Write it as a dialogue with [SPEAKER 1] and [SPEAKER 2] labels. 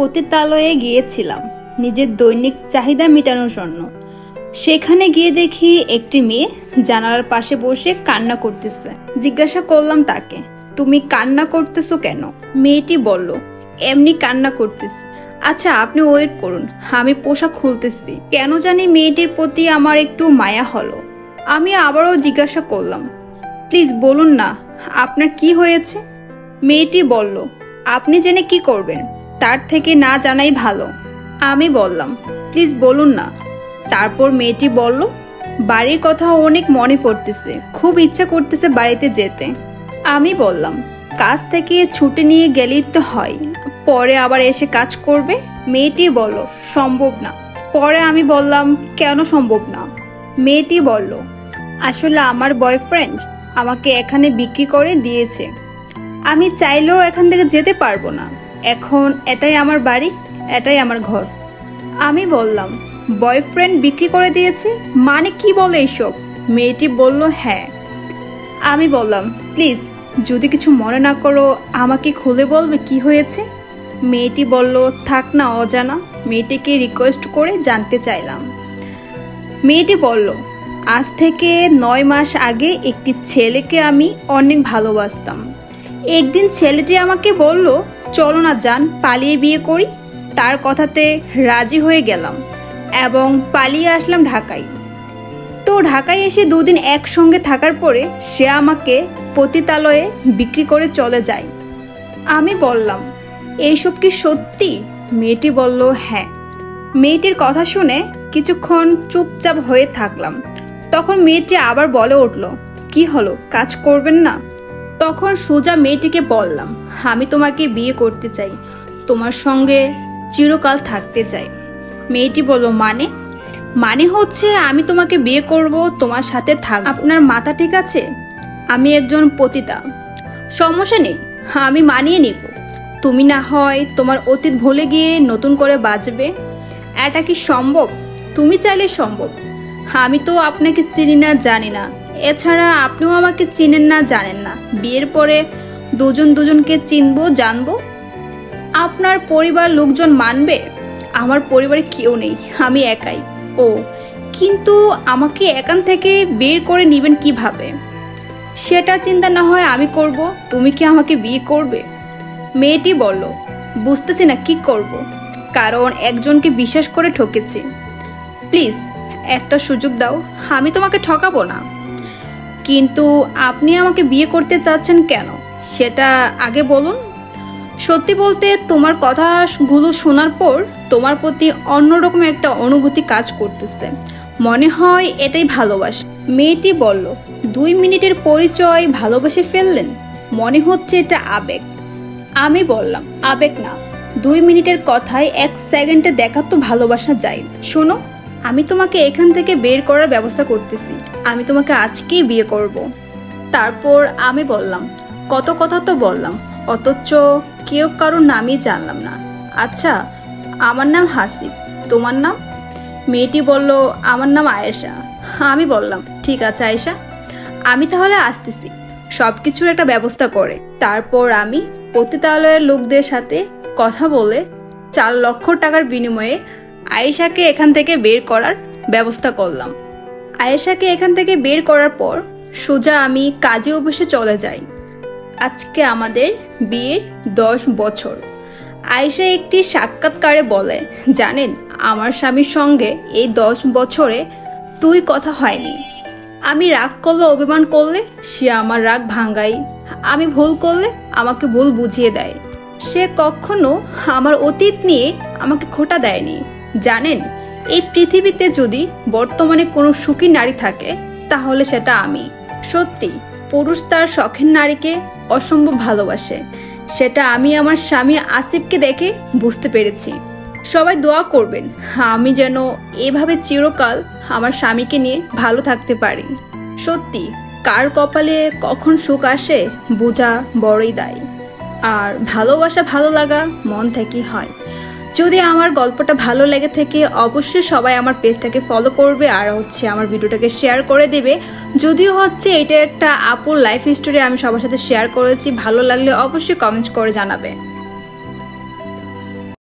[SPEAKER 1] পতিতালয়ে গিয়েছিলাম নিজের দৈনিক চাহিদা মেটানোর জন্য। সেখানে গিয়ে দেখি একটি মেয়ে জানালার পাশে বসে কান্না করতেছে। জিজ্ঞাসা করলাম তাকে, তুমি কান্না করতেছো কেন? মেয়েটি বলল, এমনি কান্না করতেছি। আচ্ছা, আপনি ওয়েট করুন, আমি পোশাক খুলতেছি। কেন জানি মেয়েটির প্রতি আমার একটু মায়া হলো। আমি আবারও জিজ্ঞাসা করলাম, প্লিজ বলুন না আপনার কি হয়েছে? মেয়েটি বলল, আপনি জেনে কি করবেন, তার থেকে না জানাই ভালো। আমি বললাম, প্লিজ বলুন না। তারপর মেয়েটি বলল, বাড়ির কথা অনেক মনে পড়তেছে, খুব ইচ্ছা করতেছে বাড়িতে যেতে। আমি বললাম, কাজ থেকে ছুটি নিয়ে গেলেই তো হয়, পরে আবার এসে কাজ করবে। মেয়েটি বলল, সম্ভব না। পরে আমি বললাম, কেন সম্ভব না? মেয়েটি বলল, আসলে আমার বয়ফ্রেন্ড আমাকে এখানে বিক্রি করে দিয়েছে। আমি চাইলেও এখান থেকে যেতে পারবো না। এখন এটাই আমার বাড়ি, এটাই আমার ঘর। আমি বললাম, বয়ফ্রেন্ড বিক্রি করে দিয়েছে মানে কি বলে এসব? মেয়েটি বলল, হ্যাঁ। আমি বললাম, প্লিজ যদি কিছু মনে না করো আমাকে খুলে বলবে কি হয়েছে? মেয়েটি বলল, থাক না অজানা। মেয়েটিকে রিকোয়েস্ট করে জানতে চাইলাম। মেয়েটি বলল, আজ থেকে 9 মাস আগে একটি ছেলেকে আমি অনেক ভালোবাসতাম। একদিন ছেলেটি আমাকে বলল, চলো না যান, পালিয়ে বিয়ে করি। তার কথাতে রাজি হয়ে গেলাম এবং পালিয়ে আসলাম ঢাকায়। তো ঢাকায় এসে 2 দিন একসঙ্গে থাকার পরে সে আমাকে পতিতালয়ে বিক্রি করে চলে যায়। আমি বললাম, এইসব কি সত্যি? মেয়েটি বলল, হ্যাঁ। মেয়েটির কথা শুনে কিছুক্ষণ চুপচাপ হয়ে থাকলাম। তখন মেয়েটি আবার বলে উঠল, কি হলো, কাজ করবেন না? তখন সোজা মেয়েটিকে বললাম, আমি তোমাকে বিয়ে করতে চাই, তোমার সঙ্গে চিরকাল থাকতে চাই। মেয়েটি বলল, মানে হচ্ছে আমি তোমাকে বিয়ে করব, তোমার সাথে থাক। আপনার মাথা ঠিক আছে? আমি একজন পতিতা, সমস্যা নেই, আমি মানিয়ে নিব। তুমি না হয় তোমার অতীত ভুলে গিয়ে নতুন করে বাঁচবে। এটা কি সম্ভব? তুমি চাইলে সম্ভব। আমি তো আপনাকে চিনি না, জানি না। এছাড়া আপনিও আমাকে চিনেন না, জানেন না। বিয়ের পরে দুজনকে চিনবো, জানবো। আপনার পরিবার লোকজন মানবে? আমার পরিবারে কেউ নেই, আমি একাই। ও, কিন্তু আমাকে এখান থেকে বের করে নেবেন কিভাবে? সেটা চিন্তা না হয় আমি করব, তুমি কি আমাকে বিয়ে করবে? মেয়েটি বলল, বুঝতেছি না কি করব, কারণ একজনকে বিশ্বাস করে ঠকেছি। প্লিজ একটা সুযোগ দাও, আমি তোমাকে ঠকাবো না। কিন্তু আপনি আমাকে বিয়ে করতে চাচ্ছেন কেন সেটা আগে বলুন। সত্যি বলতে তোমার কথাগুলো শোনার পর তোমার প্রতি অন্যরকম একটা অনুভূতি কাজ করতেছে, মনে হয় এটাই ভালোবাসা। মেয়েটি বলল, 2 মিনিটের পরিচয় ভালোবেসে ফেললেন? মনে হচ্ছে এটা আবেগ। আমি বললাম, আবেগ না, 2 মিনিটের কথায় 1 সেকেন্ডে দেখা তো ভালোবাসা যায়। শোনো, আমি তোমাকে এখান থেকে বের করার ব্যবস্থা করতেছি। আমি তোমাকে আজকেই বিয়ে করব। তারপর আমি বললাম, কত কথা তো বললাম, অথচ কেউ কারোর নামই জানলাম না। আচ্ছা, আমার নাম হাসিব, তোমার নাম? মেয়েটি বলল, আমার নাম আয়েশা। আমি বললাম, ঠিক আছে আয়েশা, আমি তাহলে আসতেছি সব কিছুর একটা ব্যবস্থা করে। তারপর আমি পতিতালয়ের লোকদের সাথে কথা বলে 4 লক্ষ টাকার বিনিময়ে আয়েশাকে এখান থেকে বের করার ব্যবস্থা করলাম। আয়েশাকে এখান থেকে বের করার পর সোজা আমি কাজে অফিসে চলে যাই। আজকে আমাদের বিয়ের 10 বছর। আয়েশা একটি সাক্ষাৎকারে বলে, জানেন আমার স্বামীর সঙ্গে এই 10 বছরে তুই কথা হয়নি। আমি রাগ করলে, অভিমান করলে সে আমার রাগ ভাঙায়, আমি ভুল করলে আমাকে ভুল বুঝিয়ে দেয়। সে কখনো আমার অতীত নিয়ে আমাকে খোঁটা দেয়নি। জানেন, এই পৃথিবীতে যদি বর্তমানে কোনো সুখী নারী থাকে তাহলে সেটা আমি। সত্যি, পুরুষ তার শখের নারীকে অসম্ভব ভালোবাসে, সেটা আমি আমার স্বামী আসিফকে দেখে বুঝতে পেরেছি। সবাই দোয়া করবেন আমি যেন এভাবে চিরকাল আমার স্বামীকে নিয়ে ভালো থাকতে পারি। সত্যি, কার কপালে কখন সুখ আসে বোঝা বড়ই দায়। আর ভালোবাসা, ভালো লাগা মন থেকেই হয়। যদি আমার গল্পটা ভালো লেগে থাকে অবশ্যই সবাই আমার পেজটাকে ফলো করবে আর আমার ভিডিওটাকে শেয়ার করে দেবে। যদিও এটা একটা আপুর লাইফ হিস্টোরি আমি সবার সাথে শেয়ার করেছি, ভালো লাগলে অবশ্যই কমেন্ট করে জানাবে।